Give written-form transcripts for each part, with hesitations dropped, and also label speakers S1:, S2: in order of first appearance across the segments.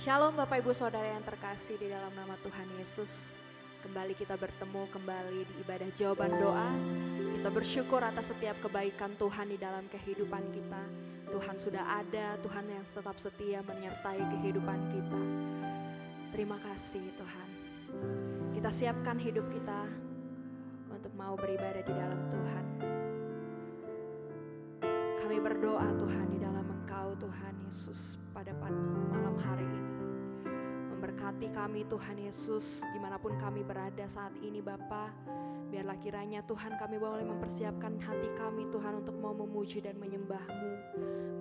S1: Shalom Bapak Ibu Saudara yang terkasih di dalam nama Tuhan Yesus. Kembali kita bertemu kembali di ibadah jawaban doa. Kita bersyukur atas setiap kebaikan Tuhan di dalam kehidupan kita. Tuhan sudah ada, Tuhan yang tetap setia menyertai kehidupan kita. Terima kasih Tuhan. Kita siapkan hidup kita untuk mau beribadah di dalam Tuhan. Kami berdoa Tuhan di dalam Engkau Tuhan Yesus pada malam hari ini. Memberkati kami Tuhan Yesus dimanapun kami berada saat ini Bapa. Biarlah kiranya Tuhan kami boleh mempersiapkan hati kami Tuhan untuk mau memuji dan menyembah-Mu.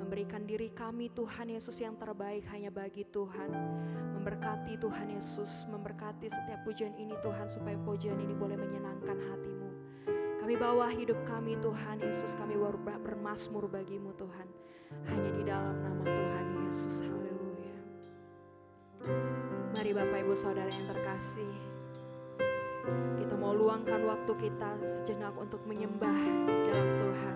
S1: Memberikan diri kami Tuhan Yesus yang terbaik hanya bagi Tuhan. Memberkati Tuhan Yesus, memberkati setiap pujian ini Tuhan supaya pujian ini boleh menyenangkan hati-Mu. Kami bawa hidup kami Tuhan Yesus, kami bermazmur bagi-Mu Tuhan. Hanya di dalam nama Tuhan Yesus, haleluya. Mari Bapak Ibu Saudara yang terkasih, kita mau luangkan waktu kita sejenak untuk menyembah dalam Tuhan.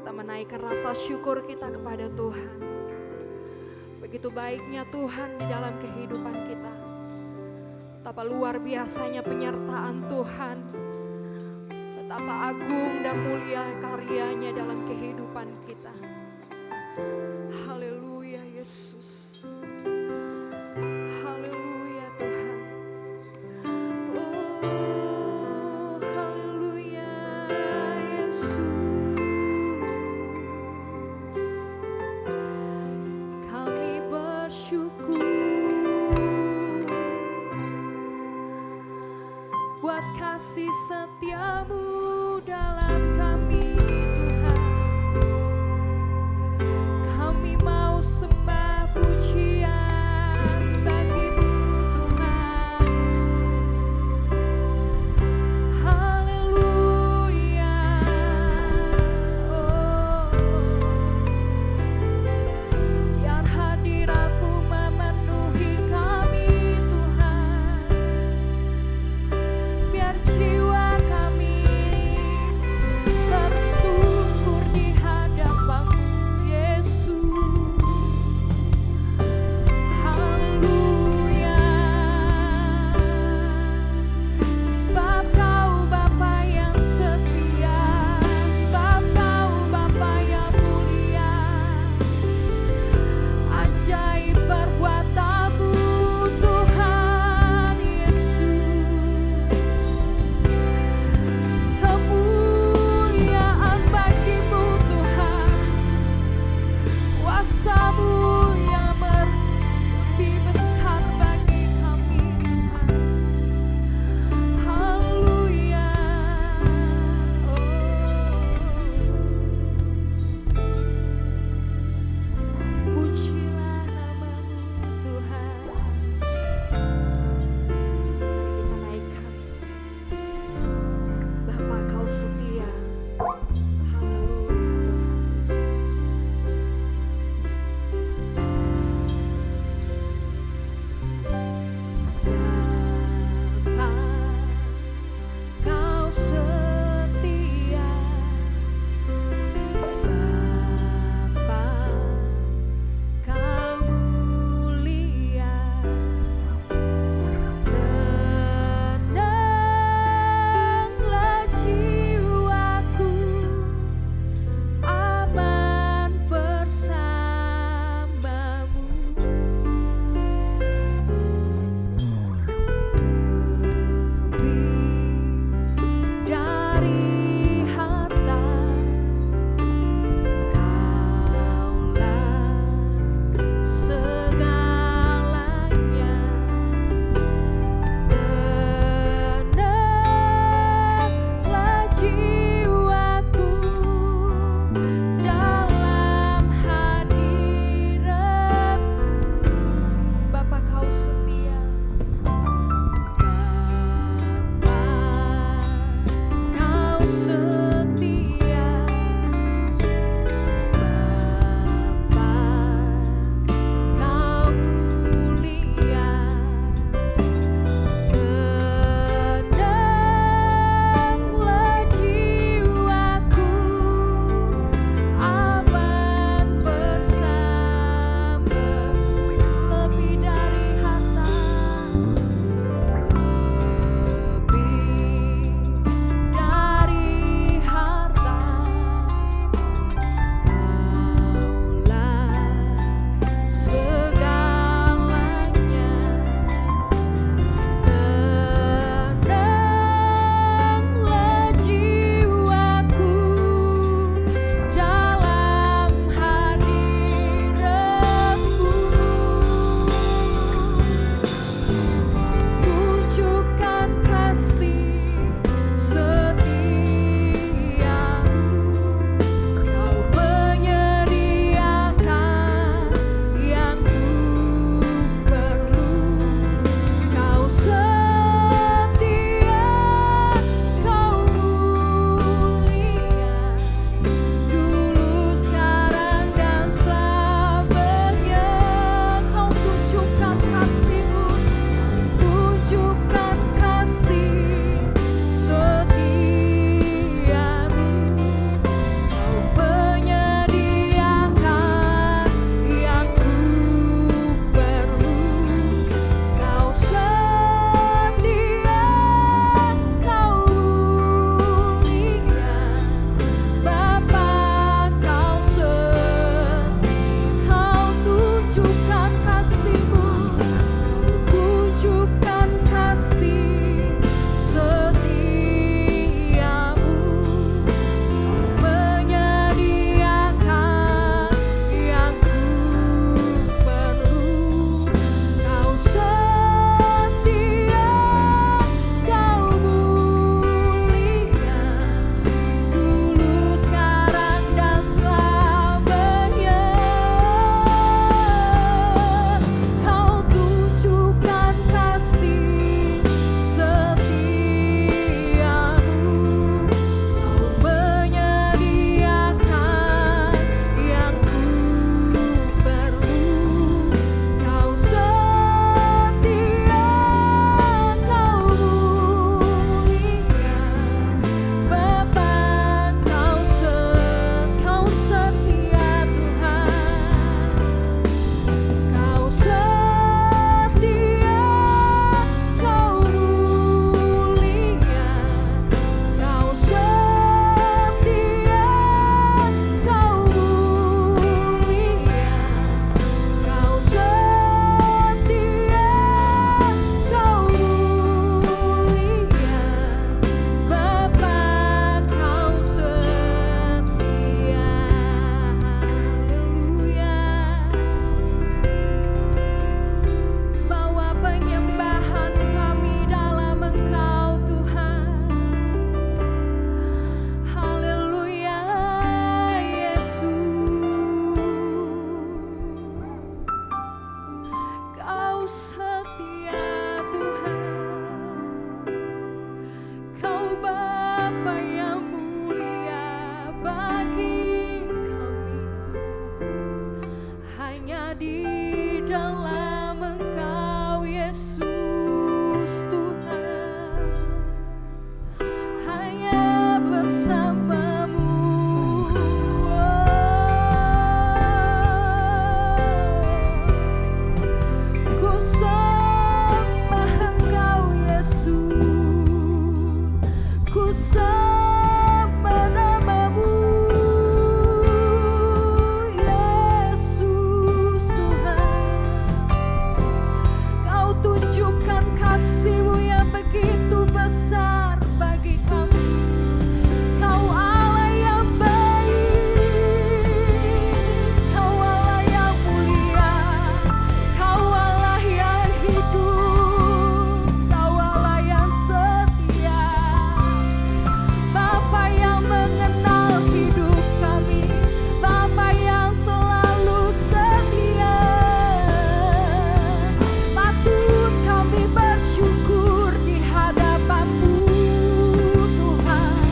S1: Kita menaikkan rasa syukur kita kepada Tuhan. Begitu baiknya Tuhan di dalam kehidupan kita. Betapa luar biasanya penyertaan Tuhan. Betapa agung dan mulia karyanya dalam kehidupan kita. Haleluya Yesus. Haleluya Tuhan. Oh haleluya Yesus. Kami bersyukur buat kasih setiamu dalam kami Tuhan. di dalam Engkau Yesus Tuhan, hanya bersamamu. Ku sembah Engkau Yesus, ku sembah namamu Yesus Tuhan. Kau tunjukkan kasih-Mu yang begitu besar bagi kami. Kau Allah yang baik, Kau Allah yang mulia, Kau Allah yang hidup, Kau Allah yang setia, Bapa yang mengenal hidup kami, Bapa yang selalu setia. Patut kami bersyukur di hadapan-Mu Tuhan,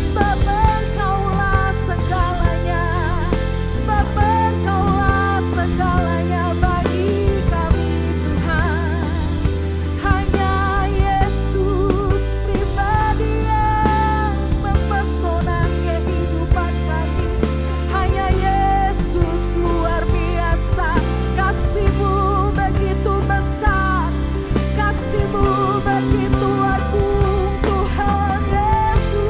S1: sebab Engkaulah segalanya, sebab Engkaulah segalanya bagi kami Tuhan. Hanya Yesus pribadi yang mempesona kehidupan kami. Hanya Yesus luar biasa, kasih-Mu begitu besar, kasih-Mu begitu agung Tuhan Yesus.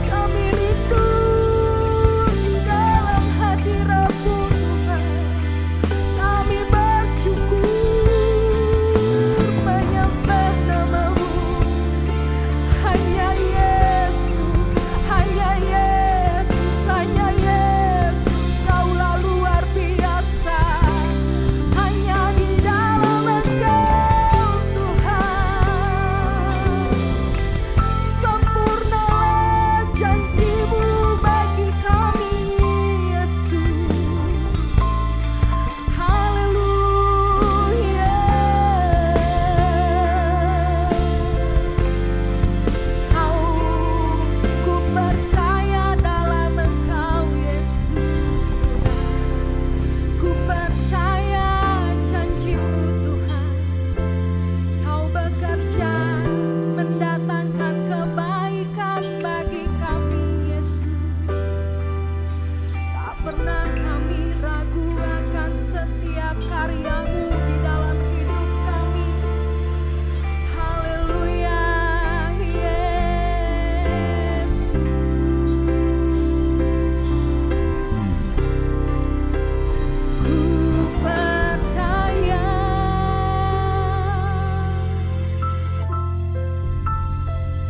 S1: Kami rindu di dalam hadirat-Mu Tuhan. Kami bersyukur menyembah nama-Mu. Hanya Yesus, hanya Yesus, hanya Yesus, Kaulah luar biasa. Hanya di dalam Engkau Tuhan, sempurnalah janji-Mu bagi kami Yesus. Haleluya. Ku percaya dalam Engkau Yesus Tuhan. Ku percaya janji-Mu Tuhan. Kau bekerja mendatangkan kebaikan bagi kami Yesus. Tak pernah kami ragu akan setiap karya-Mu di dalam hidup kami. Haleluya Yesus. Ku percaya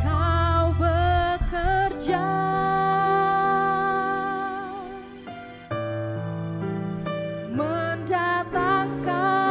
S1: Kau bekerja mendatangkan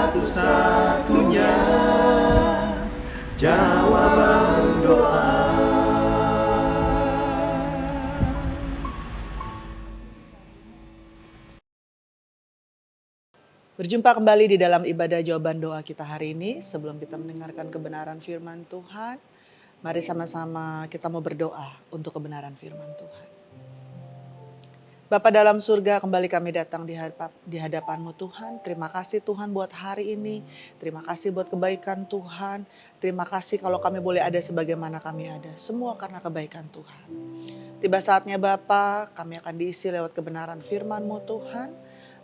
S2: satu-satunya jawaban doa.
S3: Berjumpa kembali di dalam ibadah jawaban doa kita hari ini. Sebelum kita mendengarkan kebenaran firman Tuhan, mari sama-sama kita mau berdoa untuk kebenaran firman Tuhan. Bapa dalam surga, kembali kami datang di hadapan-Mu Tuhan. Terima kasih Tuhan buat hari ini. Terima kasih buat kebaikan Tuhan. Terima kasih kalau kami boleh ada sebagaimana kami ada. Semua karena kebaikan Tuhan. Tiba saatnya Bapa, kami akan diisi lewat kebenaran firman-Mu Tuhan.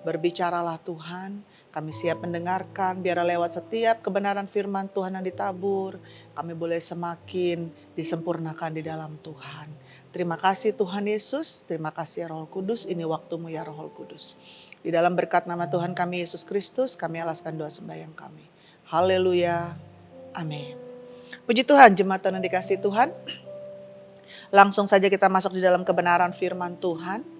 S3: Berbicaralah Tuhan, kami siap mendengarkan, biar lewat setiap kebenaran firman Tuhan yang ditabur, kami boleh semakin disempurnakan di dalam Tuhan. Terima kasih Tuhan Yesus, terima kasih ya Roh Kudus, ini waktumu ya Roh Kudus. Di dalam berkat nama Tuhan kami Yesus Kristus, kami alaskan doa sembahyang kami. Haleluya, amin. Puji Tuhan, jemaat Tuhan yang dikasihi Tuhan. Langsung saja kita masuk di dalam kebenaran firman Tuhan.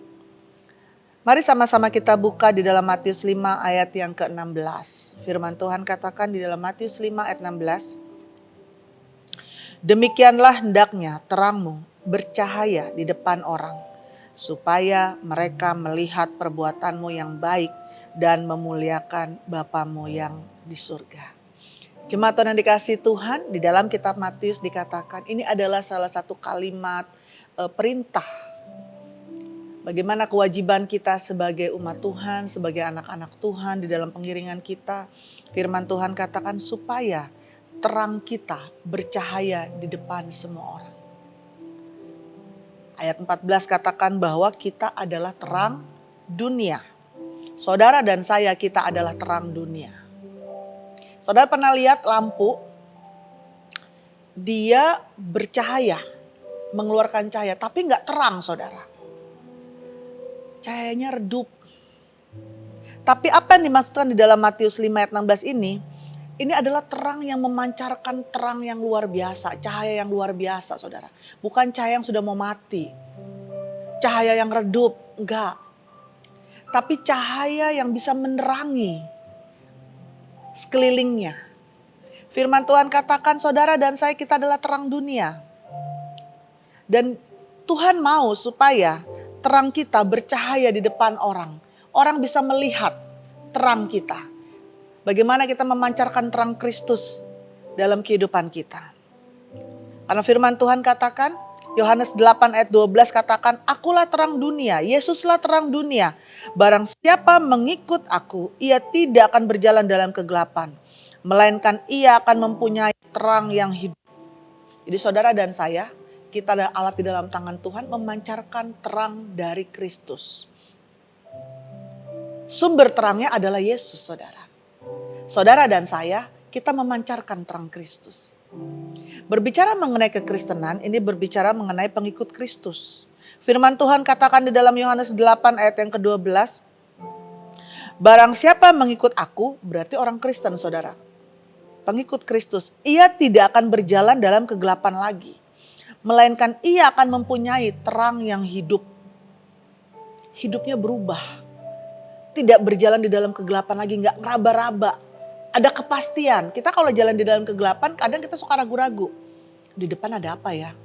S3: Mari sama-sama kita buka di dalam Matius 5 ayat yang ke-16. Firman Tuhan katakan di dalam Matius 5 ayat 16. Demikianlah hendaknya terangmu bercahaya di depan orang, supaya mereka melihat perbuatanmu yang baik dan memuliakan Bapamu yang di surga. Jemaat Tuhan yang dikasihi Tuhan, di dalam kitab Matius dikatakan ini adalah salah satu kalimat perintah. Bagaimana kewajiban kita sebagai umat Tuhan, sebagai anak-anak Tuhan di dalam pengiringan kita. Firman Tuhan katakan supaya terang kita bercahaya di depan semua orang. Ayat 14 katakan bahwa kita adalah terang dunia. Saudara dan saya, kita adalah terang dunia. Saudara pernah lihat lampu? Dia bercahaya, mengeluarkan cahaya, tapi gak terang saudara. Cahayanya redup. Tapi apa yang dimaksudkan di dalam Matius 5 ayat 16 ini adalah terang yang memancarkan terang yang luar biasa. Cahaya yang luar biasa saudara. Bukan cahaya yang sudah mau mati. Cahaya yang redup, enggak. Tapi cahaya yang bisa menerangi sekelilingnya. Firman Tuhan katakan saudara dan saya kita adalah terang dunia. Dan Tuhan mau supaya terang kita bercahaya di depan orang. Orang bisa melihat terang kita. Bagaimana kita memancarkan terang Kristus dalam kehidupan kita. Karena firman Tuhan katakan, Yohanes 8 ayat 12 katakan, akulah terang dunia, Yesuslah terang dunia. Barang siapa mengikut aku, ia tidak akan berjalan dalam kegelapan. Melainkan ia akan mempunyai terang yang hidup. Jadi saudara dan saya, kita adalah alat di dalam tangan Tuhan memancarkan terang dari Kristus. Sumber terangnya adalah Yesus saudara. Saudara dan saya, kita memancarkan terang Kristus. Berbicara mengenai kekristenan, ini berbicara mengenai pengikut Kristus. Firman Tuhan katakan di dalam Yohanes 8 ayat yang ke-12. Barang siapa mengikut aku, berarti orang Kristen saudara. Pengikut Kristus, ia tidak akan berjalan dalam kegelapan lagi. Melainkan ia akan mempunyai terang yang hidup. Hidupnya berubah. Tidak berjalan di dalam kegelapan lagi, gak ngeraba-raba. Ada kepastian. Kita kalau jalan di dalam kegelapan kadang kita suka ragu-ragu. Di depan ada apa ya?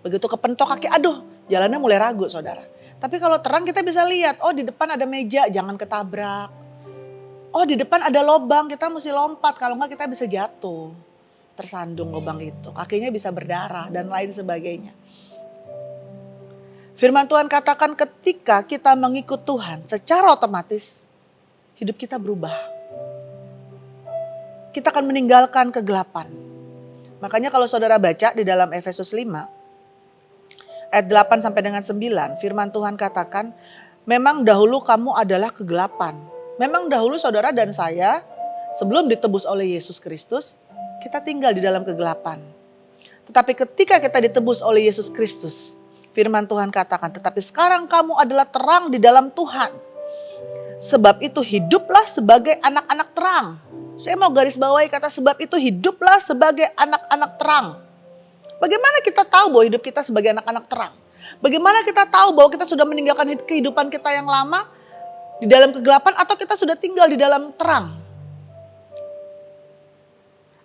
S3: Begitu kepentok kaki, aduh jalannya mulai ragu saudara. Tapi kalau terang kita bisa lihat, oh di depan ada meja, jangan ketabrak. Oh di depan ada lobang, kita mesti lompat, kalau enggak kita bisa jatuh. Tersandung lubang itu, kakinya bisa berdarah dan lain sebagainya. Firman Tuhan katakan ketika kita mengikut Tuhan, secara otomatis hidup kita berubah. Kita akan meninggalkan kegelapan. Makanya kalau saudara baca di dalam Efesus 5 ayat 8 sampai dengan 9, firman Tuhan katakan, memang dahulu kamu adalah kegelapan. Memang dahulu saudara dan saya sebelum ditebus oleh Yesus Kristus, kita tinggal di dalam kegelapan. Tetapi ketika kita ditebus oleh Yesus Kristus, firman Tuhan katakan, tetapi sekarang kamu adalah terang di dalam Tuhan. Sebab itu hiduplah sebagai anak-anak terang. Saya mau garis bawahi kata sebab itu hiduplah sebagai anak-anak terang. Bagaimana kita tahu bahwa hidup kita sebagai anak-anak terang? Bagaimana kita tahu bahwa kita sudah meninggalkan kehidupan kita yang lama di dalam kegelapan atau kita sudah tinggal di dalam terang?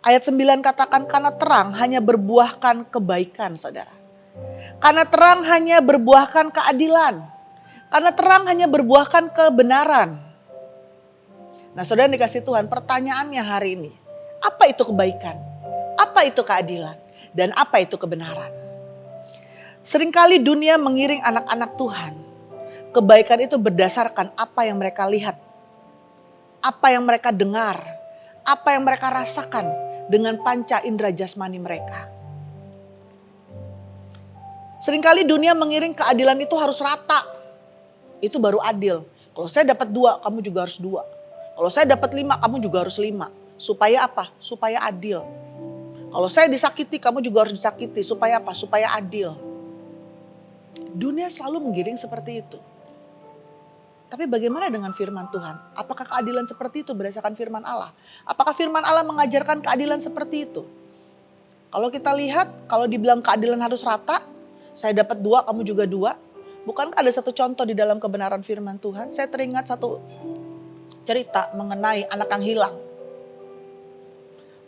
S3: Ayat 9 katakan karena terang hanya berbuahkan kebaikan saudara. Karena terang hanya berbuahkan keadilan. Karena terang hanya berbuahkan kebenaran. Nah saudara dikasih Tuhan, pertanyaannya hari ini. Apa itu kebaikan? Apa itu keadilan? Dan apa itu kebenaran? Seringkali dunia mengiring anak-anak Tuhan. Kebaikan itu berdasarkan apa yang mereka lihat. Apa yang mereka dengar. Apa yang mereka rasakan dengan panca indera jasmani mereka. Seringkali dunia mengiring keadilan itu harus rata. Itu baru adil. Kalau saya dapat 2, kamu juga harus 2. Kalau saya dapat 5, kamu juga harus 5. Supaya apa? Supaya adil. Kalau saya disakiti, kamu juga harus disakiti. Supaya apa? Supaya adil. Dunia selalu menggiring seperti itu. Tapi bagaimana dengan firman Tuhan? Apakah keadilan seperti itu berdasarkan firman Allah? Apakah firman Allah mengajarkan keadilan seperti itu? Kalau kita lihat, kalau dibilang keadilan harus rata, saya dapat 2, kamu juga 2. Bukankah ada satu contoh di dalam kebenaran firman Tuhan? Saya teringat satu cerita mengenai anak yang hilang.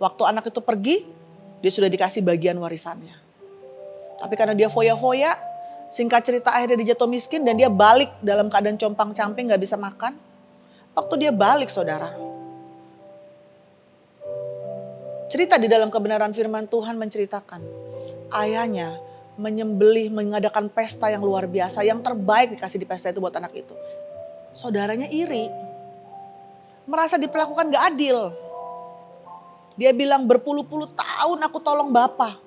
S3: Waktu anak itu pergi, dia sudah dikasih bagian warisannya. Tapi karena dia foya-foya, singkat cerita akhirnya dia jatuh miskin dan dia balik dalam keadaan compang-camping gak bisa makan. Waktu dia balik saudara. Cerita di dalam kebenaran firman Tuhan menceritakan. Ayahnya menyembelih, mengadakan pesta yang luar biasa. Yang terbaik dikasih di pesta itu buat anak itu. Saudaranya iri. Merasa diperlakukan gak adil. Dia bilang berpuluh-puluh tahun aku tolong Bapak.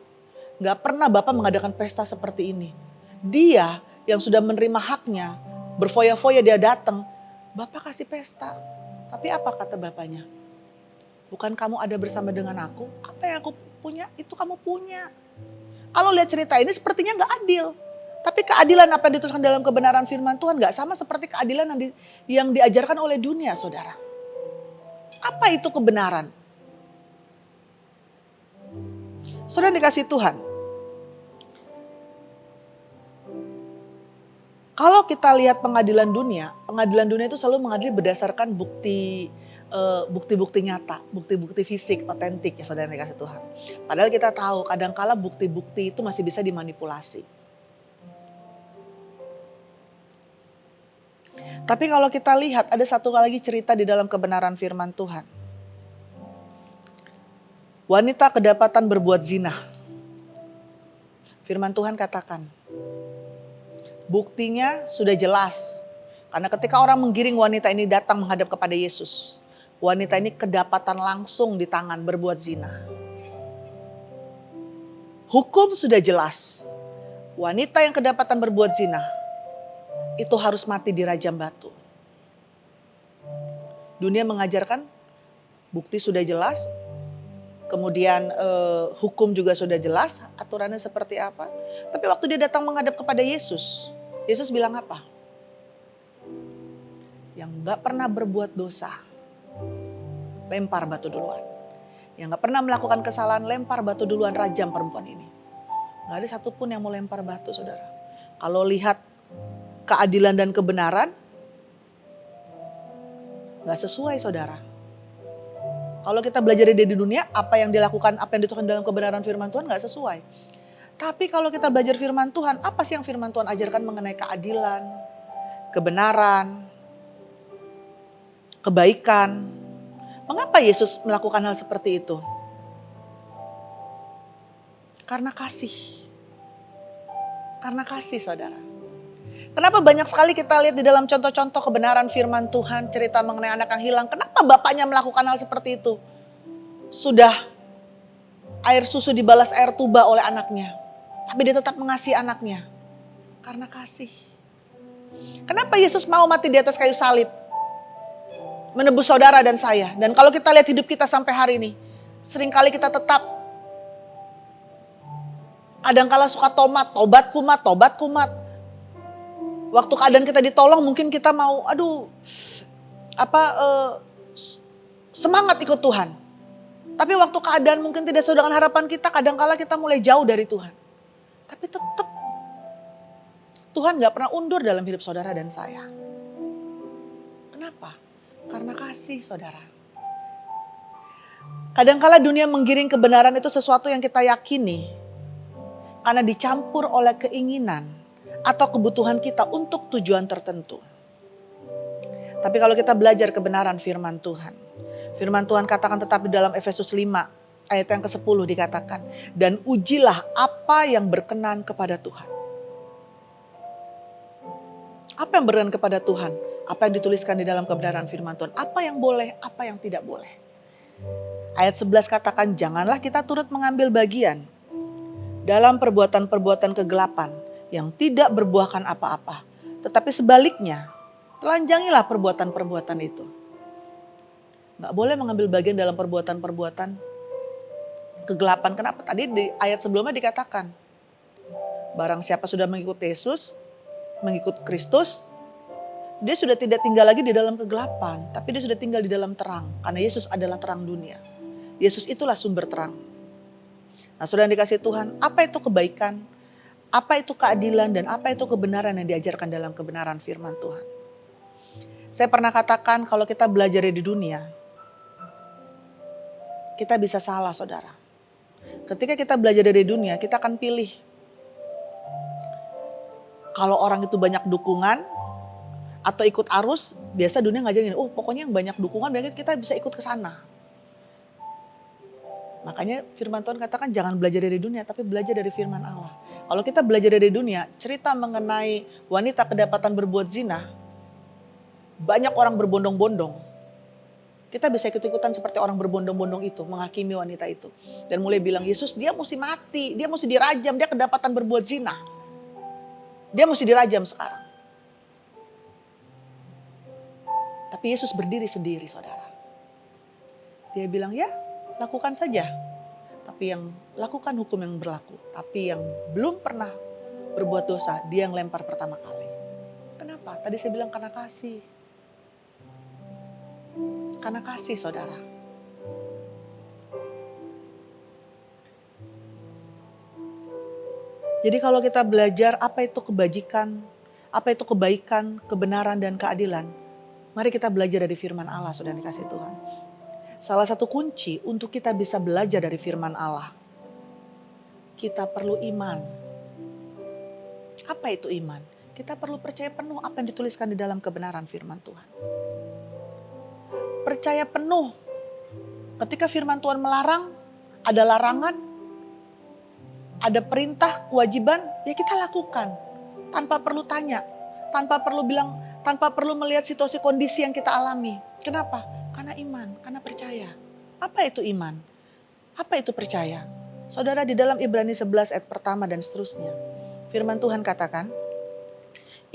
S3: Gak pernah Bapak mengadakan pesta seperti ini. Dia yang sudah menerima haknya, berfoya-foya dia datang. Bapak kasih pesta. Tapi apa kata bapaknya? Bukan kamu ada bersama dengan aku? Apa yang aku punya itu kamu punya. Kalau lihat cerita ini sepertinya gak adil. Tapi keadilan apa yang dituliskan dalam kebenaran firman Tuhan gak sama seperti keadilan yang diajarkan oleh dunia saudara. Apa itu kebenaran? Saudara dikasih Tuhan. Kalau kita lihat pengadilan dunia itu selalu mengadili berdasarkan bukti-bukti nyata, bukti-bukti fisik, otentik ya saudara dikasih Tuhan. Padahal kita tahu kadangkala bukti-bukti itu masih bisa dimanipulasi. Tapi kalau kita lihat ada satu lagi cerita di dalam kebenaran firman Tuhan. Wanita kedapatan berbuat zina. Firman Tuhan katakan, buktinya sudah jelas. Karena ketika orang menggiring wanita ini datang menghadap kepada Yesus, wanita ini kedapatan langsung di tangan berbuat zina. Hukum sudah jelas. Wanita yang kedapatan berbuat zina itu harus mati di rajam batu. Dunia mengajarkan bukti sudah jelas. Kemudian hukum juga sudah jelas, aturannya seperti apa. Tapi waktu dia datang menghadap kepada Yesus, Yesus bilang apa? Yang gak pernah berbuat dosa, lempar batu duluan. Yang gak pernah melakukan kesalahan, lempar batu duluan, rajam perempuan ini. Gak ada satupun yang mau lempar batu saudara. Kalau lihat keadilan dan kebenaran, gak sesuai saudara. Kalau kita belajar di dunia, apa yang dilakukan, apa yang dituliskan dalam kebenaran firman Tuhan gak sesuai. Tapi kalau kita belajar firman Tuhan, apa sih yang firman Tuhan ajarkan mengenai keadilan, kebenaran, kebaikan. Mengapa Yesus melakukan hal seperti itu? Karena kasih. Karena kasih saudara. Kenapa banyak sekali kita lihat di dalam contoh-contoh kebenaran firman Tuhan, cerita mengenai anak yang hilang. Kenapa bapaknya melakukan hal seperti itu? Sudah air susu dibalas air tuba oleh anaknya. Tapi dia tetap mengasihi anaknya. Karena kasih. Kenapa Yesus mau mati di atas kayu salib? Menebus saudara dan saya. Dan kalau kita lihat hidup kita sampai hari ini, seringkali kita tetap kadangkala suka tobat kumat. Waktu keadaan kita ditolong mungkin kita mau semangat ikut Tuhan. Tapi waktu keadaan mungkin tidak sesuai dengan harapan kita, kadangkala kita mulai jauh dari Tuhan. Tapi tetap Tuhan gak pernah undur dalam hidup saudara dan saya. Kenapa? Karena kasih saudara. Kadangkala dunia menggiring kebenaran itu sesuatu yang kita yakini karena dicampur oleh keinginan atau kebutuhan kita untuk tujuan tertentu. Tapi kalau kita belajar kebenaran firman Tuhan katakan tetap di dalam Efesus 5 ayat yang ke-10 dikatakan, dan ujilah apa yang berkenan kepada Tuhan. Apa yang berkenan kepada Tuhan? Apa yang dituliskan di dalam kebenaran firman Tuhan? Apa yang boleh, apa yang tidak boleh? Ayat 11 katakan, janganlah kita turut mengambil bagian dalam perbuatan-perbuatan kegelapan yang tidak berbuahkan apa-apa. Tetapi sebaliknya, telanjangilah perbuatan-perbuatan itu. Gak boleh mengambil bagian dalam perbuatan-perbuatan kegelapan. Kenapa? Tadi di ayat sebelumnya dikatakan, barang siapa sudah mengikut Yesus, mengikut Kristus, dia sudah tidak tinggal lagi di dalam kegelapan, tapi dia sudah tinggal di dalam terang. Karena Yesus adalah terang dunia. Yesus itulah sumber terang. Nah, saudara yang dikasihi Tuhan, apa itu kebaikan? Apa itu keadilan dan apa itu kebenaran yang diajarkan dalam kebenaran firman Tuhan? Saya pernah katakan kalau kita belajar di dunia, kita bisa salah, saudara. Ketika kita belajar dari dunia, kita akan pilih. Kalau orang itu banyak dukungan atau ikut arus, biasa dunia ngajarin, oh pokoknya yang banyak dukungan, berarti kita bisa ikut ke sana. Makanya firman Tuhan katakan jangan belajar dari dunia, tapi belajar dari firman Allah. Kalau kita belajar dari dunia, cerita mengenai wanita kedapatan berbuat zina, banyak orang berbondong-bondong. Kita bisa ikut-ikutan seperti orang berbondong-bondong itu, menghakimi wanita itu. Dan mulai bilang, Yesus dia mesti mati, dia mesti dirajam, dia kedapatan berbuat zina. Dia mesti dirajam sekarang. Tapi Yesus berdiri sendiri, saudara. Dia bilang, ya lakukan saja. Tapi yang lakukan hukum yang berlaku. Tapi yang belum pernah berbuat dosa, dia yang lempar pertama kali. Kenapa? Tadi saya bilang karena kasih. Karena kasih, saudara. Jadi kalau kita belajar apa itu kebajikan, apa itu kebaikan, kebenaran dan keadilan, mari kita belajar dari firman Allah, saudara dikasih Tuhan. Salah satu kunci untuk kita bisa belajar dari firman Allah, kita perlu iman. Apa itu iman? Kita perlu percaya penuh apa yang dituliskan di dalam kebenaran firman Tuhan. Percaya penuh. Ketika firman Tuhan melarang, ada larangan, ada perintah, kewajiban, ya kita lakukan. Tanpa perlu tanya, tanpa perlu bilang, tanpa perlu melihat situasi kondisi yang kita alami. Kenapa? Karena iman, karena percaya. Apa itu iman? Apa itu percaya? Saudara, di dalam Ibrani 11 ayat pertama dan seterusnya, firman Tuhan katakan,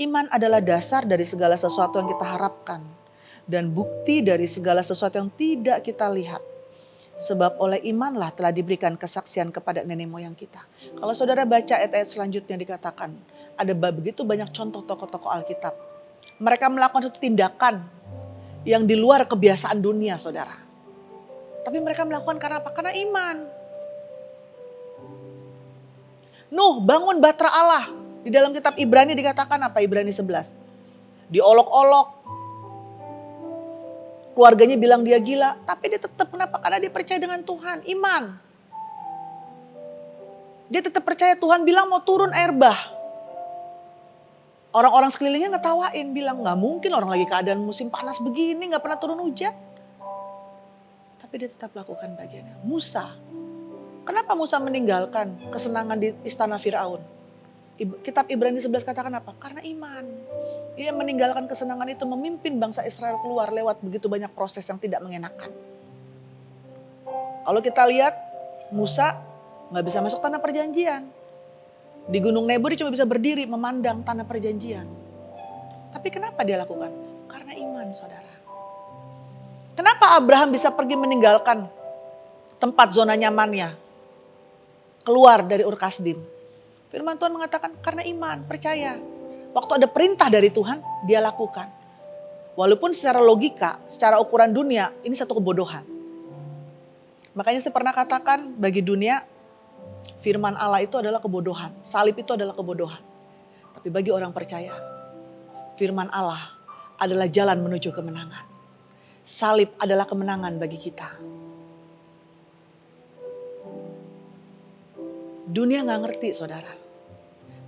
S3: iman adalah dasar dari segala sesuatu yang kita harapkan dan bukti dari segala sesuatu yang tidak kita lihat. Sebab oleh imanlah telah diberikan kesaksian kepada nenek moyang kita. Kalau saudara baca ayat-ayat selanjutnya dikatakan, ada begitu banyak contoh tokoh-tokoh Alkitab. Mereka melakukan satu tindakan yang di luar kebiasaan dunia, saudara. Tapi mereka melakukan karena apa? Karena iman. Nuh bangun batra Allah. Di dalam kitab Ibrani dikatakan apa? Ibrani 11. Diolok-olok. Keluarganya bilang dia gila. Tapi dia tetap, kenapa? Karena dia percaya dengan Tuhan. Iman. Dia tetap percaya Tuhan bilang mau turun air bah. Orang-orang sekelilingnya ngetawain. Bilang gak mungkin orang lagi keadaan musim panas begini. Gak pernah turun hujan. Tapi dia tetap lakukan bagiannya. Musa. Kenapa Musa meninggalkan kesenangan di istana Firaun? Kitab Ibrani 11 katakan apa? Karena iman. Dia meninggalkan kesenangan itu, memimpin bangsa Israel keluar lewat begitu banyak proses yang tidak mengenakan. Kalau kita lihat Musa gak bisa masuk tanah perjanjian. Di Gunung Nebo dia cuma bisa berdiri memandang tanah perjanjian. Tapi kenapa dia lakukan? Karena iman, saudara. Kenapa Abraham bisa pergi meninggalkan tempat zona nyamannya? Keluar dari Ur Kasdim. Firman Tuhan mengatakan karena iman, percaya. Waktu ada perintah dari Tuhan, dia lakukan. Walaupun secara logika, secara ukuran dunia, ini satu kebodohan. Makanya saya pernah katakan bagi dunia, firman Allah itu adalah kebodohan. Salib itu adalah kebodohan. Tapi bagi orang percaya, firman Allah adalah jalan menuju kemenangan. Salib adalah kemenangan bagi kita. Dunia nggak ngerti saudara.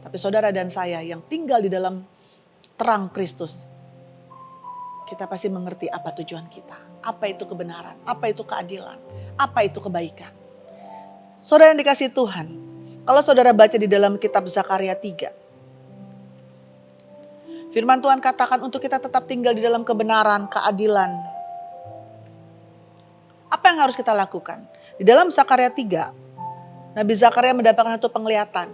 S3: Tapi saudara dan saya yang tinggal di dalam terang Kristus, kita pasti mengerti apa tujuan kita. Apa itu kebenaran, apa itu keadilan, apa itu kebaikan. Saudara yang dikasihi Tuhan, kalau saudara baca di dalam kitab Zakaria 3, firman Tuhan katakan untuk kita tetap tinggal di dalam kebenaran, keadilan. Apa yang harus kita lakukan? Di dalam Zakaria 3, Nabi Zakaria mendapatkan satu penglihatan.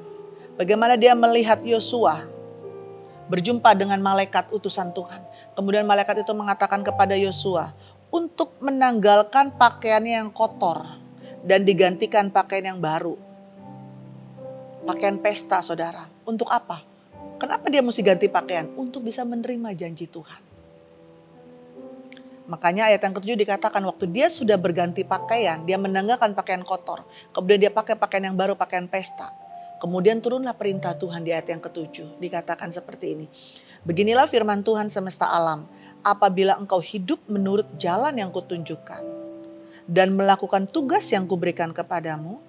S3: Bagaimana dia melihat Yosua berjumpa dengan malaikat utusan Tuhan. Kemudian malaikat itu mengatakan kepada Yosua untuk menanggalkan pakaiannya yang kotor dan digantikan pakaian yang baru. Pakaian pesta saudara. Untuk apa? Kenapa dia mesti ganti pakaian? Untuk bisa menerima janji Tuhan. Makanya ayat yang ke-7 dikatakan waktu dia sudah berganti pakaian, dia menanggalkan pakaian kotor. Kemudian dia pakai pakaian yang baru, pakaian pesta. Kemudian turunlah perintah Tuhan di ayat yang ke-7. Dikatakan seperti ini. Beginilah firman Tuhan semesta alam. Apabila engkau hidup menurut jalan yang kutunjukkan dan melakukan tugas yang kuberikan kepadamu,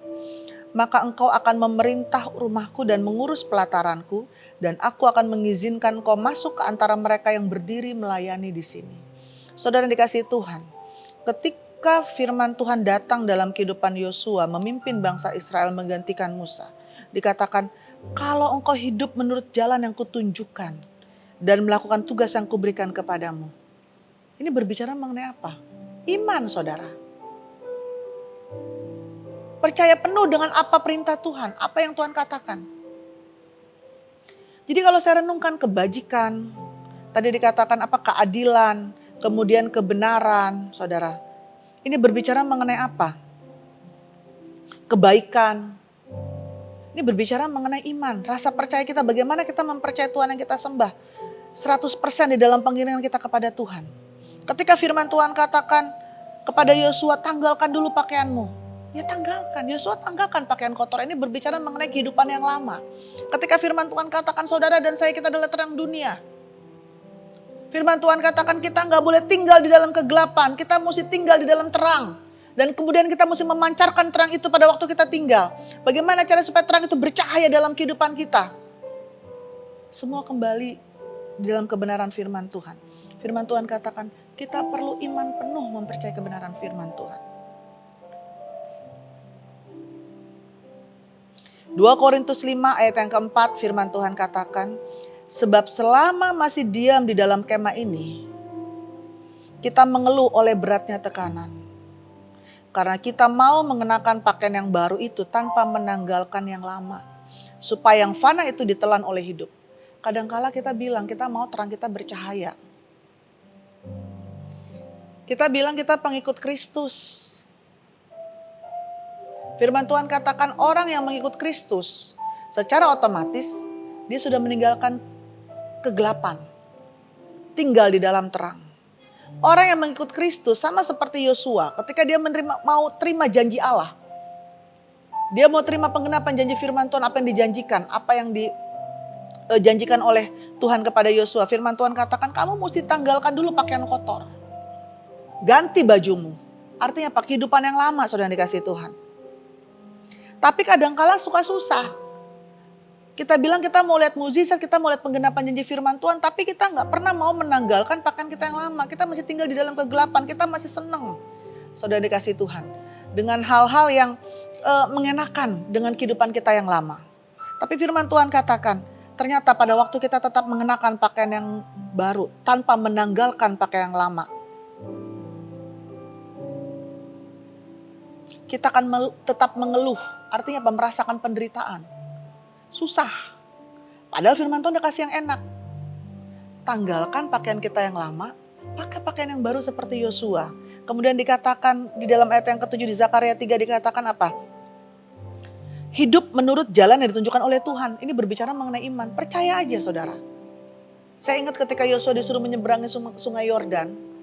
S3: maka engkau akan memerintah rumahku dan mengurus pelataranku, dan aku akan mengizinkan engkau masuk ke antara mereka yang berdiri melayani di sini. Saudara yang dikasihi Tuhan, ketika firman Tuhan datang dalam kehidupan Yosua memimpin bangsa Israel menggantikan Musa, dikatakan kalau engkau hidup menurut jalan yang kutunjukkan dan melakukan tugas yang kuberikan kepadamu. Ini berbicara mengenai apa? Iman saudara. Percaya penuh dengan apa perintah Tuhan, apa yang Tuhan katakan. Jadi kalau saya renungkan kebajikan, tadi dikatakan apa keadilan, kemudian kebenaran, saudara. Ini berbicara mengenai apa? Kebaikan. Ini berbicara mengenai iman, rasa percaya kita, bagaimana kita mempercayai Tuhan yang kita sembah. 100% di dalam pengiringan kita kepada Tuhan. Ketika firman Tuhan katakan kepada Yosua, tanggalkan dulu pakaianmu. Ya tanggalkan, Yosua tanggalkan pakaian kotor. Ini berbicara mengenai kehidupan yang lama. Ketika firman Tuhan katakan saudara dan saya kita adalah terang dunia. Firman Tuhan katakan kita nggak boleh tinggal di dalam kegelapan. Kita mesti tinggal di dalam terang. Dan kemudian kita mesti memancarkan terang itu pada waktu kita tinggal. Bagaimana cara supaya terang itu bercahaya dalam kehidupan kita? Semua kembali di dalam kebenaran firman Tuhan. Firman Tuhan katakan kita perlu iman penuh mempercayai kebenaran firman Tuhan. 2 Korintus 5 ayat yang keempat firman Tuhan katakan, sebab selama masih diam di dalam kemah ini, kita mengeluh oleh beratnya tekanan. Karena kita mau mengenakan pakaian yang baru itu tanpa menanggalkan yang lama. Supaya yang fana itu ditelan oleh hidup. Kadangkala kita bilang kita mau terang kita bercahaya. Kita bilang kita pengikut Kristus. Firman Tuhan katakan orang yang mengikut Kristus secara otomatis dia sudah meninggalkan kegelapan. Tinggal di dalam terang. Orang yang mengikut Kristus sama seperti Yosua ketika dia mau terima janji Allah. Dia mau terima penggenapan janji firman Tuhan apa yang dijanjikan, apa yang dijanjikan oleh Tuhan kepada Yosua. Firman Tuhan katakan kamu mesti tanggalkan dulu pakaian kotor. Ganti bajumu. Artinya apa? Kehidupan yang lama saudara yang dikasihi Tuhan. Tapi kadangkala suka susah. Kita bilang kita mau lihat mukjizat, kita mau lihat penggenapan janji firman Tuhan. Tapi kita gak pernah mau menanggalkan pakaian kita yang lama. Kita masih tinggal di dalam kegelapan, kita masih senang. Saudara dikasihi Tuhan. Dengan hal-hal yang mengenakan dengan kehidupan kita yang lama. Tapi firman Tuhan katakan, ternyata pada waktu kita tetap mengenakan pakaian yang baru. Tanpa menanggalkan pakaian yang lama. Kita akan tetap mengeluh. Artinya apa? Merasakan penderitaan. Susah. Padahal firman Tuhan udah kasih yang enak. Tanggalkan pakaian kita yang lama. Pakai pakaian yang baru seperti Yosua. Kemudian dikatakan di dalam ayat yang ke-7 di Zakaria 3 dikatakan apa? Hidup menurut jalan yang ditunjukkan oleh Tuhan. Ini berbicara mengenai iman. Percaya aja saudara. Saya ingat ketika Yosua disuruh menyeberangi sungai Yordan.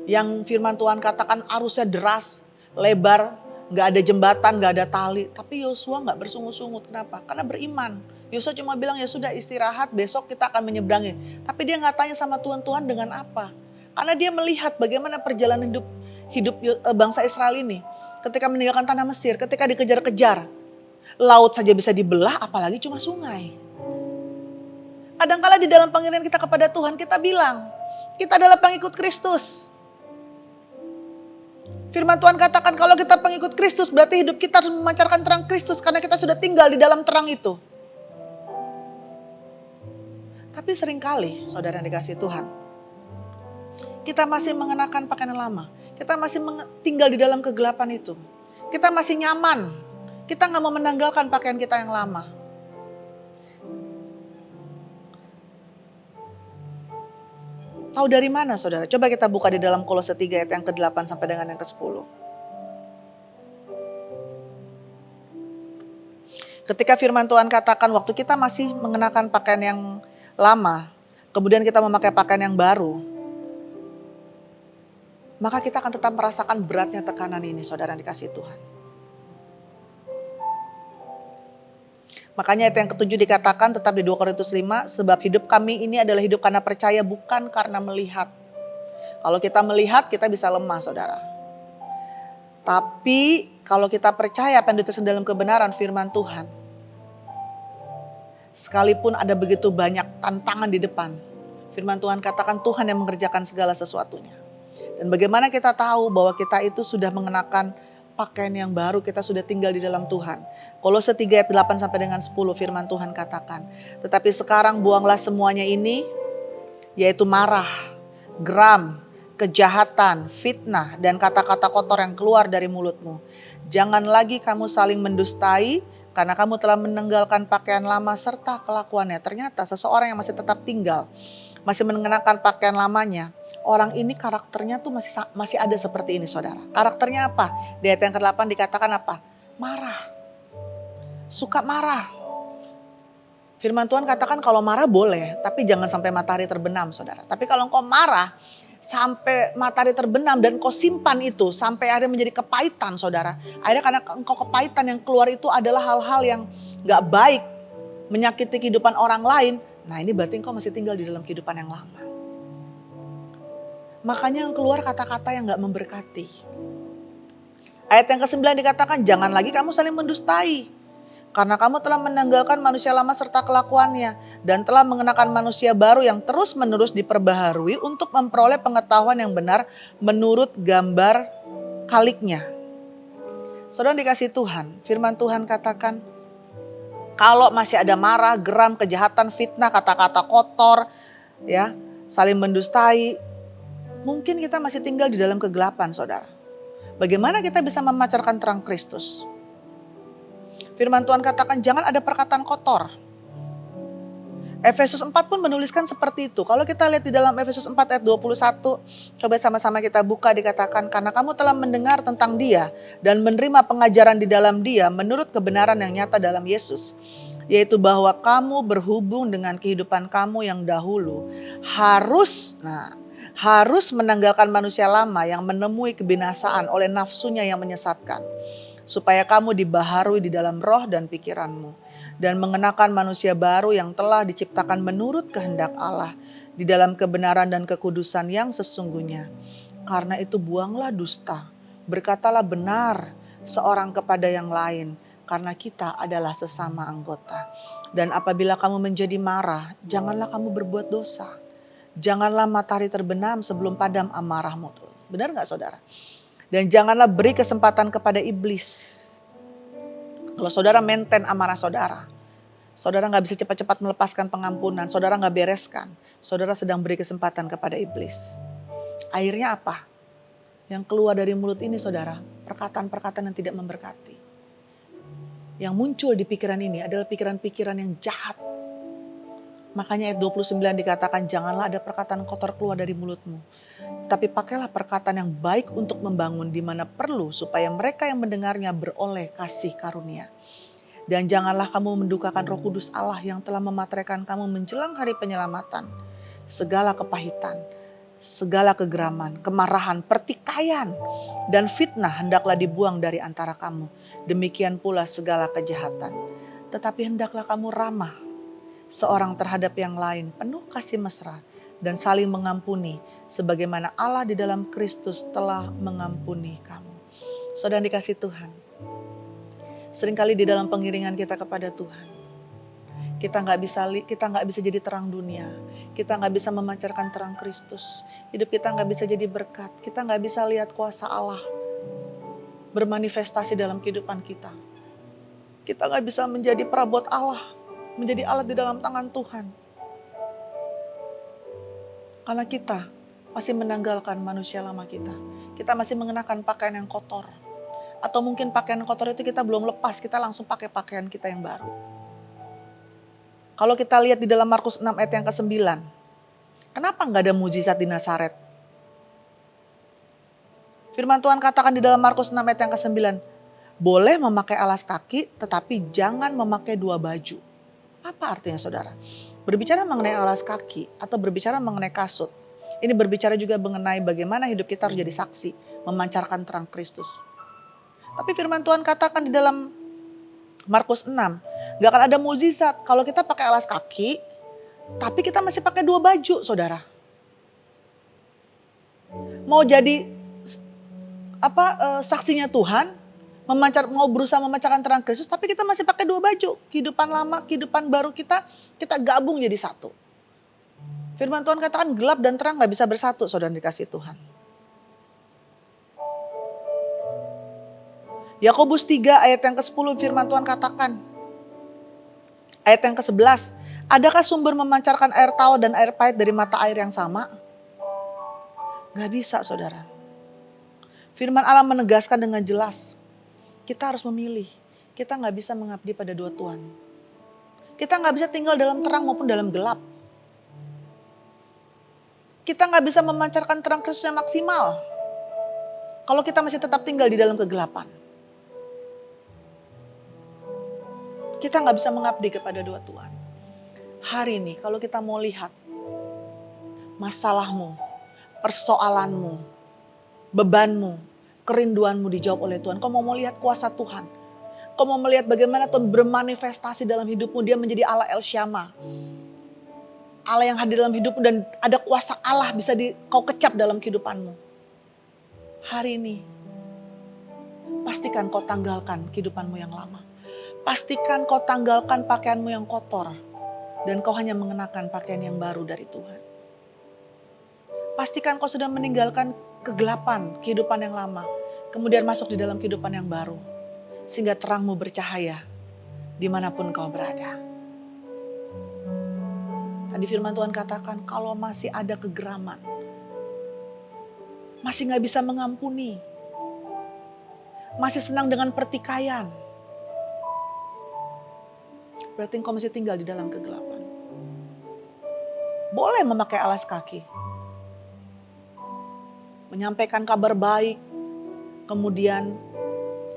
S3: Yang firman Tuhan katakan arusnya deras, lebar, gak ada jembatan, gak ada tali. Tapi Yosua gak bersungut-sungut. Kenapa? Karena beriman. Yosua cuma bilang ya sudah istirahat, besok kita akan menyeberangi. Tapi dia gak tanya sama Tuhan, Tuhan dengan apa? Karena dia melihat bagaimana perjalanan hidup bangsa Israel ini. ketika meninggalkan tanah Mesir, ketika dikejar-kejar. Laut saja bisa dibelah, apalagi cuma sungai. Kadangkala di dalam panggilan kita kepada Tuhan, kita bilang, kita adalah pengikut Kristus. Firman Tuhan katakan kalau kita pengikut Kristus, berarti hidup kita harus memancarkan terang Kristus, karena kita sudah tinggal di dalam terang itu. Tapi seringkali, saudara yang dikasihi Tuhan, kita masih mengenakan pakaian lama. Kita masih tinggal di dalam kegelapan itu. Kita masih nyaman. Kita gak mau menanggalkan pakaian kita yang lama. Tahu dari mana saudara? Coba kita buka di dalam Kolose 3 ayat yang ke-8 sampai dengan yang ke-10. Ketika firman Tuhan katakan waktu kita masih mengenakan pakaian yang lama, kemudian kita memakai pakaian yang baru, maka kita akan tetap merasakan beratnya tekanan ini, saudara yang dikasihi Tuhan. Makanya ayat yang ke-7 dikatakan tetap di 2 Korintus 5, sebab hidup kami ini adalah hidup karena percaya, bukan karena melihat. Kalau kita melihat, kita bisa lemah, saudara. Tapi kalau kita percaya apa yang dituliskan dalam kebenaran firman Tuhan, sekalipun ada begitu banyak tantangan di depan, firman Tuhan katakan Tuhan yang mengerjakan segala sesuatunya. Dan bagaimana kita tahu bahwa kita itu sudah mengenakan pakaian yang baru, kita sudah tinggal di dalam Tuhan. Kolose 3 ayat 8 sampai dengan 10 firman Tuhan katakan, tetapi sekarang buanglah semuanya ini, yaitu marah, geram, kejahatan, fitnah, dan kata-kata kotor yang keluar dari mulutmu. Jangan lagi kamu saling mendustai, karena kamu telah meninggalkan pakaian lama serta kelakuannya. Ternyata seseorang yang masih tetap tinggal, masih mengenakan pakaian lamanya, orang ini karakternya tuh masih ada seperti ini, saudara. Karakternya apa? Di ayat yang ke-8 dikatakan apa? Marah. Suka marah. Firman Tuhan katakan kalau marah boleh, tapi jangan sampai matahari terbenam, saudara. Tapi kalau engkau marah sampai matahari terbenam dan engkau simpan itu sampai akhirnya menjadi kepahitan, saudara. Akhirnya karena engkau kepahitan yang keluar itu adalah hal-hal yang gak baik, menyakiti kehidupan orang lain. Nah, ini berarti engkau masih tinggal di dalam kehidupan yang lama. Makanya yang keluar kata-kata yang gak memberkati. Ayat yang ke-9 dikatakan jangan lagi kamu saling mendustai. Karena kamu telah menanggalkan manusia lama serta kelakuannya. Dan telah mengenakan manusia baru yang terus menerus diperbaharui untuk memperoleh pengetahuan yang benar menurut gambar kaliknya. Saudara dikasih Tuhan, firman Tuhan katakan kalau masih ada marah, geram, kejahatan, fitnah, kata-kata kotor, ya, saling mendustai, mungkin kita masih tinggal di dalam kegelapan, saudara. Bagaimana kita bisa memancarkan terang Kristus? Firman Tuhan katakan jangan ada perkataan kotor. Efesus 4 pun menuliskan seperti itu. Kalau kita lihat di dalam Efesus 4 ayat 21, coba sama-sama kita buka, dikatakan karena kamu telah mendengar tentang Dia dan menerima pengajaran di dalam Dia menurut kebenaran yang nyata dalam Yesus. Yaitu bahwa kamu berhubung dengan kehidupan kamu yang dahulu harus menanggalkan manusia lama yang menemui kebinasaan oleh nafsunya yang menyesatkan. Supaya kamu dibaharui di dalam roh dan pikiranmu. Dan mengenakan manusia baru yang telah diciptakan menurut kehendak Allah. Di dalam kebenaran dan kekudusan yang sesungguhnya. Karena itu buanglah dusta. Berkatalah benar seorang kepada yang lain. Karena kita adalah sesama anggota. Dan apabila kamu menjadi marah, janganlah kamu berbuat dosa. Janganlah matahari terbenam sebelum padam amarahmu. Benar gak, saudara? Dan janganlah beri kesempatan kepada iblis. Kalau saudara maintain amarah saudara, saudara gak bisa cepat-cepat melepaskan pengampunan, saudara gak bereskan, saudara sedang beri kesempatan kepada iblis. Akhirnya apa? Yang keluar dari mulut ini, saudara, perkataan-perkataan yang tidak memberkati. Yang muncul di pikiran ini adalah pikiran-pikiran yang jahat. Makanya ayat 29 dikatakan janganlah ada perkataan kotor keluar dari mulutmu. Tapi pakailah perkataan yang baik untuk membangun di mana perlu supaya mereka yang mendengarnya beroleh kasih karunia. Dan janganlah kamu mendukakan Roh Kudus Allah yang telah memateraikan kamu menjelang hari penyelamatan. Segala kepahitan, segala kegeraman, kemarahan, pertikaian, dan fitnah hendaklah dibuang dari antara kamu. Demikian pula segala kejahatan. Tetapi hendaklah kamu ramah seorang terhadap yang lain, penuh kasih mesra dan saling mengampuni sebagaimana Allah di dalam Kristus telah mengampuni kamu. Saudara dikasih Tuhan, seringkali di dalam pengiringan kita kepada Tuhan, kita nggak bisa jadi terang dunia, kita nggak bisa memancarkan terang Kristus, hidup kita nggak bisa jadi berkat, kita nggak bisa lihat kuasa Allah bermanifestasi dalam kehidupan kita. Kita nggak bisa menjadi perabot Allah, menjadi alat di dalam tangan Tuhan, karena kita masih menanggalkan manusia lama kita. Kita masih mengenakan pakaian yang kotor. Atau mungkin pakaian kotor itu kita belum lepas, kita langsung pakai pakaian kita yang baru. Kalau kita lihat di dalam Markus 6 ayat yang ke-9, kenapa nggak ada mujizat di Nazaret? Firman Tuhan katakan di dalam Markus 6 ayat yang ke-9, boleh memakai alas kaki tetapi jangan memakai dua baju. Apa artinya saudara? Berbicara mengenai alas kaki atau berbicara mengenai kasut, ini berbicara juga mengenai bagaimana hidup kita harus jadi saksi, memancarkan terang Kristus. Tapi firman Tuhan katakan di dalam Markus 6, gak akan ada mukjizat kalau kita pakai alas kaki, tapi kita masih pakai dua baju, saudara. Mau jadi saksinya Tuhan, mau berusaha memancarkan terang Kristus, tapi kita masih pakai dua baju. Kehidupan lama, kehidupan baru kita gabung jadi satu. Firman Tuhan katakan gelap dan terang gak bisa bersatu, saudara dikasih Tuhan. Yakobus 3 ayat yang ke-10 firman Tuhan katakan. Ayat yang ke-11. Adakah sumber memancarkan air tawar dan air pahit dari mata air yang sama? Gak bisa saudara. Firman Allah menegaskan dengan jelas. Kita harus memilih. Kita gak bisa mengabdi pada dua Tuhan. Kita gak bisa tinggal dalam terang maupun dalam gelap. Kita gak bisa memancarkan terang Kristus yang maksimal. Kalau kita masih tetap tinggal di dalam kegelapan. Kita gak bisa mengabdi kepada dua Tuhan. Hari ini kalau kita mau lihat masalahmu, persoalanmu, bebanmu, kerinduanmu dijawab oleh Tuhan. Kau mau lihat kuasa Tuhan. Kau mau melihat bagaimana Tuhan bermanifestasi dalam hidupmu. Dia menjadi Allah El Shammah. Allah yang hadir dalam hidupmu dan ada kuasa Allah bisa kau kecap dalam kehidupanmu. Hari ini pastikan kau tanggalkan kehidupanmu yang lama. Pastikan kau tanggalkan pakaianmu yang kotor. Dan kau hanya mengenakan pakaian yang baru dari Tuhan. Pastikan kau sudah meninggalkan kegelapan kehidupan yang lama. Kemudian masuk di dalam kehidupan yang baru. Sehingga terangmu bercahaya dimanapun kau berada. Tadi firman Tuhan katakan kalau masih ada kegeraman. Masih gak bisa mengampuni. Masih senang dengan pertikaian. Berarti engkau masih tinggal di dalam kegelapan. Boleh memakai alas kaki. Menyampaikan kabar baik. Kemudian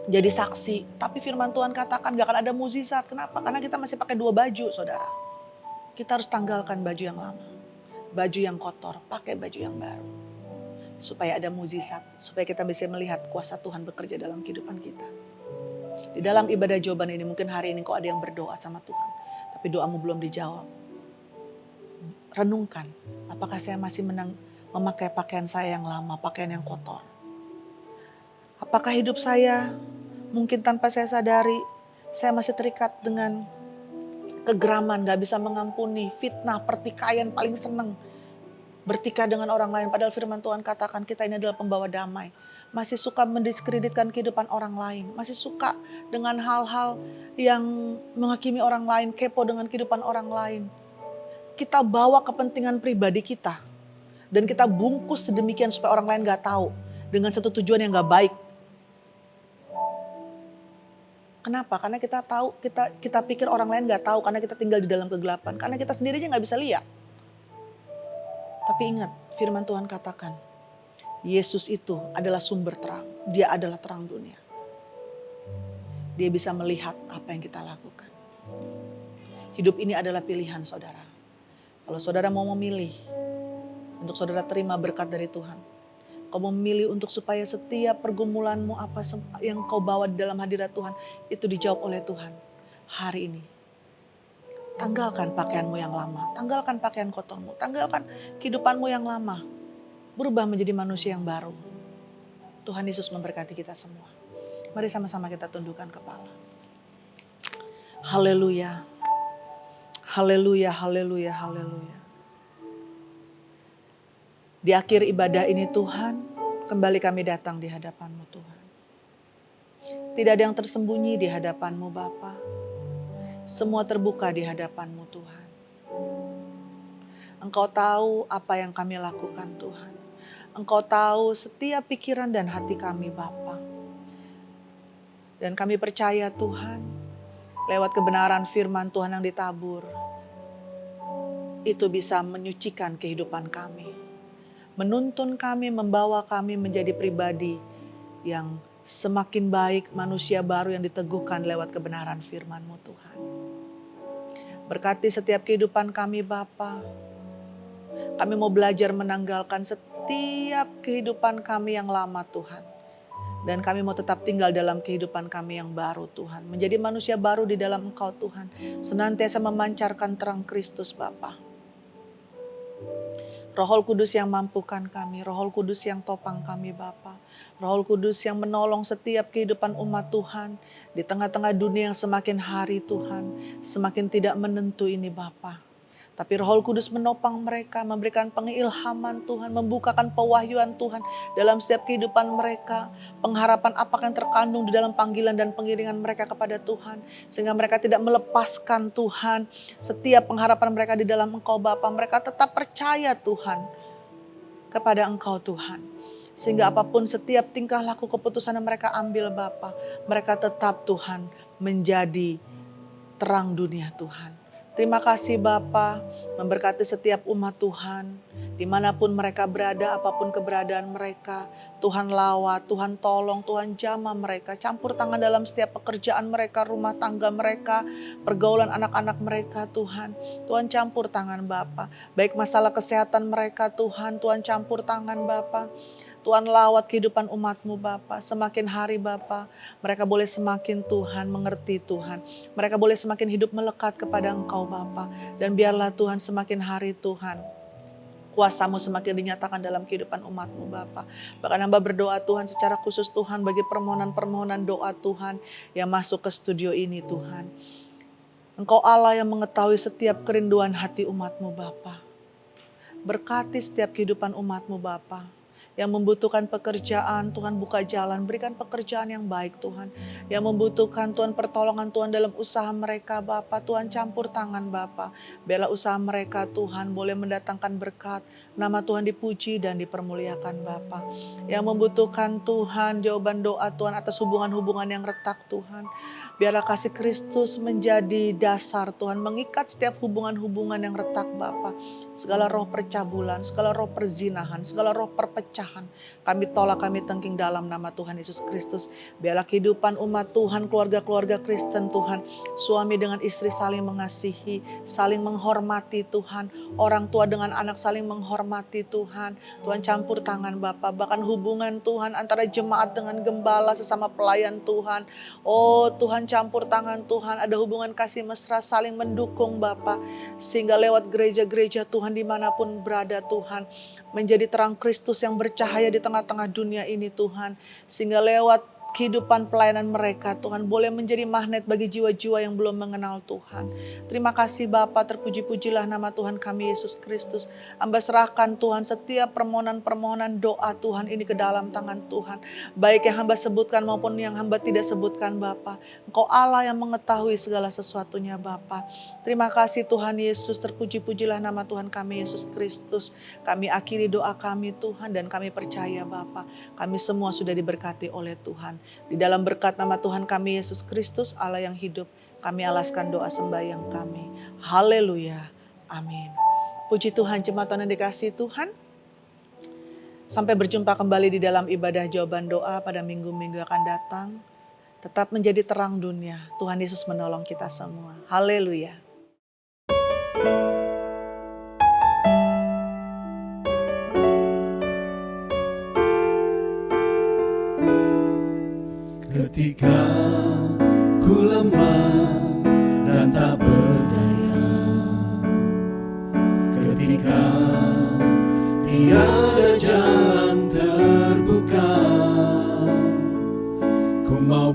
S3: jadi saksi. Tapi firman Tuhan katakan gak akan ada mukjizat. Kenapa? Karena kita masih pakai dua baju saudara. Kita harus tanggalkan baju yang lama. Baju yang kotor. Pakai baju yang baru. Supaya ada mukjizat. Supaya kita bisa melihat kuasa Tuhan bekerja dalam kehidupan kita. Di dalam ibadah jawaban ini mungkin hari ini kau ada yang berdoa sama Tuhan. Tapi doamu belum dijawab. Renungkan. Apakah saya masih memakai pakaian saya yang lama. Pakaian yang kotor. Apakah hidup saya mungkin tanpa saya sadari. Saya masih terikat dengan kegeraman. Gak bisa mengampuni. Fitnah, pertikaian paling seneng. Bertikai dengan orang lain. Padahal firman Tuhan katakan kita ini adalah pembawa damai. Masih suka mendiskreditkan kehidupan orang lain. Masih suka dengan hal-hal yang menghakimi orang lain. Kepo dengan kehidupan orang lain. Kita bawa kepentingan pribadi kita. Dan kita bungkus sedemikian supaya orang lain gak tahu. Dengan satu tujuan yang gak baik. Kenapa? Karena kita tahu, kita pikir orang lain gak tahu. Karena kita tinggal di dalam kegelapan. Karena kita sendiri aja gak bisa lihat. Tapi ingat, firman Tuhan katakan. Yesus itu adalah sumber terang. Dia adalah terang dunia. Dia bisa melihat apa yang kita lakukan. Hidup ini adalah pilihan saudara. Kalau saudara mau memilih untuk saudara terima berkat dari Tuhan. Kau memilih untuk supaya setiap pergumulanmu apa yang kau bawa di dalam hadirat Tuhan itu dijawab oleh Tuhan. Hari ini. Tanggalkan pakaianmu yang lama. Tanggalkan pakaian kotormu. Tanggalkan kehidupanmu yang lama. Berubah menjadi manusia yang baru. Tuhan Yesus memberkati kita semua. Mari sama-sama kita tundukkan kepala. Haleluya. Haleluya, haleluya, haleluya. Di akhir ibadah ini Tuhan, kembali kami datang di hadapan-Mu Tuhan. Tidak ada yang tersembunyi di hadapan-Mu Bapa. Semua terbuka di hadapan-Mu Tuhan. Engkau tahu apa yang kami lakukan Tuhan. Engkau tahu setiap pikiran dan hati kami Bapa. Dan kami percaya Tuhan, lewat kebenaran firman Tuhan yang ditabur, itu bisa menyucikan kehidupan kami. Menuntun kami, membawa kami menjadi pribadi yang semakin baik, manusia baru yang diteguhkan lewat kebenaran firman-Mu Tuhan. Berkati setiap kehidupan kami Bapa. Kami mau belajar menanggalkan setiap kehidupan kami yang lama Tuhan. Dan kami mau tetap tinggal dalam kehidupan kami yang baru Tuhan. Menjadi manusia baru di dalam Engkau Tuhan. Senantiasa memancarkan terang Kristus Bapa. Roh Kudus yang mampukan kami, Roh Kudus yang topang kami Bapa. Roh Kudus yang menolong setiap kehidupan umat Tuhan di tengah-tengah dunia yang semakin hari Tuhan, semakin tidak menentu ini Bapa. Tapi Roh Kudus menopang mereka, memberikan pengilhaman Tuhan, membukakan pewahyuan Tuhan dalam setiap kehidupan mereka. Pengharapan apakah yang terkandung di dalam panggilan dan pengiringan mereka kepada Tuhan. Sehingga mereka tidak melepaskan Tuhan setiap pengharapan mereka di dalam Engkau Bapa. Mereka tetap percaya Tuhan kepada Engkau Tuhan. Sehingga apapun setiap tingkah laku keputusan yang mereka ambil Bapa, mereka tetap Tuhan menjadi terang dunia Tuhan. Terima kasih Bapa, memberkati setiap umat Tuhan, dimanapun mereka berada, apapun keberadaan mereka. Tuhan lawat, Tuhan tolong, Tuhan jamah mereka, campur tangan dalam setiap pekerjaan mereka, rumah tangga mereka, pergaulan anak-anak mereka Tuhan. Tuhan campur tangan Bapa, baik masalah kesehatan mereka Tuhan, Tuhan campur tangan Bapa. Tuhan lawat kehidupan umat-Mu Bapa. Semakin hari Bapa, mereka boleh semakin Tuhan mengerti Tuhan. Mereka boleh semakin hidup melekat kepada Engkau Bapa. Dan biarlah Tuhan semakin hari Tuhan, kuasa-Mu semakin dinyatakan dalam kehidupan umat-Mu Bapa. Bahkan hamba berdoa Tuhan secara khusus Tuhan bagi permohonan-permohonan doa Tuhan yang masuk ke studio ini Tuhan. Engkau Allah yang mengetahui setiap kerinduan hati umat-Mu Bapa. Berkati setiap kehidupan umat-Mu Bapa. Yang membutuhkan pekerjaan, Tuhan buka jalan, berikan pekerjaan yang baik Tuhan. Yang membutuhkan Tuhan pertolongan Tuhan dalam usaha mereka Bapa, Tuhan campur tangan Bapa. Biarlah usaha mereka Tuhan boleh mendatangkan berkat, nama Tuhan dipuji dan dipermuliakan Bapa. Yang membutuhkan Tuhan jawaban doa Tuhan atas hubungan-hubungan yang retak Tuhan. Biarlah kasih Kristus menjadi dasar Tuhan, mengikat setiap hubungan-hubungan yang retak Bapa. Segala roh percabulan, segala roh perzinahan, segala roh perpecahan, kami tolak, kami tengking dalam nama Tuhan Yesus Kristus. Biarlah kehidupan umat Tuhan, keluarga-keluarga Kristen Tuhan, suami dengan istri saling mengasihi, saling menghormati Tuhan, orang tua dengan anak saling menghormati Tuhan. Tuhan campur tangan Bapa, bahkan hubungan Tuhan antara jemaat dengan gembala sesama pelayan Tuhan. Oh Tuhan campur tangan Tuhan, ada hubungan kasih mesra saling mendukung Bapa. Sehingga lewat gereja-gereja Tuhan dimanapun berada Tuhan, menjadi terang Kristus yang bercahaya di tengah-tengah dunia ini Tuhan. Sehingga lewat kehidupan pelayanan mereka Tuhan boleh menjadi magnet bagi jiwa-jiwa yang belum mengenal Tuhan. Terima kasih Bapa, terpuji-pujilah nama Tuhan kami Yesus Kristus. Hamba serahkan Tuhan setiap permohonan-permohonan doa Tuhan ini ke dalam tangan Tuhan. Baik yang hamba sebutkan maupun yang hamba tidak sebutkan Bapa. Engkau Allah yang mengetahui segala sesuatunya Bapa. Terima kasih Tuhan Yesus, terpuji-pujilah nama Tuhan kami Yesus Kristus. Kami akhiri doa kami Tuhan dan kami percaya Bapa, kami semua sudah diberkati oleh Tuhan. Di dalam berkat nama Tuhan kami Yesus Kristus, Allah yang hidup, kami alaskan doa sembahyang kami. Haleluya. Amin. Puji Tuhan, jemaat Tuhan yang dikasihi Tuhan. Sampai berjumpa kembali di dalam ibadah jawaban doa pada minggu-minggu akan datang. Tetap menjadi terang dunia. Tuhan Yesus menolong kita semua. Haleluya.
S2: Ketika ku lemah dan tak berdaya, ketika tiada jalan terbuka, ku mau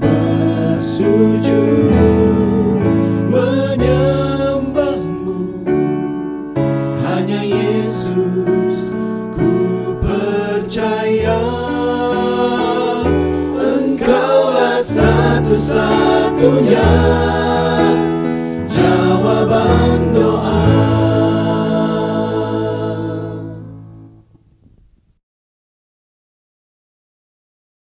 S2: waktunya